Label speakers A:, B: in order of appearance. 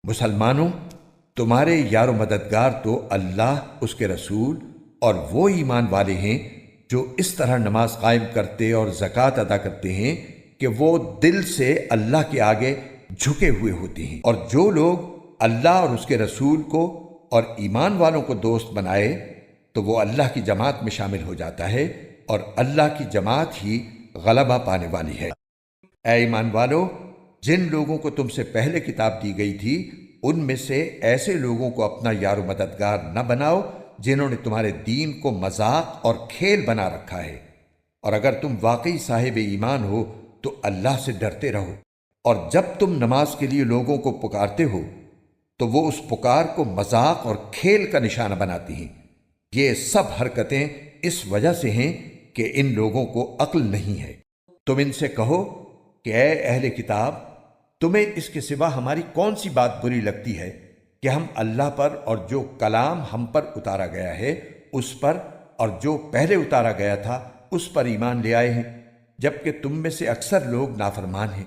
A: مسلمانوں، تمہارے یار و مددگار تو اللہ، اس کے رسول اور وہ ایمان والے ہیں جو اس طرح نماز قائم کرتے اور زکوٰۃ ادا کرتے ہیں کہ وہ دل سے اللہ کے آگے جھکے ہوئے ہوتے ہیں۔ اور جو لوگ اللہ اور اس کے رسول کو اور ایمان والوں کو دوست بنائے تو وہ اللہ کی جماعت میں شامل ہو جاتا ہے، اور اللہ کی جماعت ہی غلبہ پانے والی ہے۔ اے ایمان والو، جن لوگوں کو تم سے پہلے کتاب دی گئی تھی ان میں سے ایسے لوگوں کو اپنا یار و مددگار نہ بناؤ جنہوں نے تمہارے دین کو مذاق اور کھیل بنا رکھا ہے، اور اگر تم واقعی صاحب ایمان ہو تو اللہ سے ڈرتے رہو۔ اور جب تم نماز کے لیے لوگوں کو پکارتے ہو تو وہ اس پکار کو مذاق اور کھیل کا نشانہ بناتی ہیں۔ یہ سب حرکتیں اس وجہ سے ہیں کہ ان لوگوں کو عقل نہیں ہے۔ تم ان سے کہو کہ اے اہل کتاب، تمہیں اس کے سوا ہماری کون سی بات بری لگتی ہے کہ ہم اللہ پر اور جو کلام ہم پر اتارا گیا ہے اس پر اور جو پہلے اتارا گیا تھا اس پر ایمان لے آئے ہیں، جبکہ تم میں سے اکثر لوگ نافرمان ہیں۔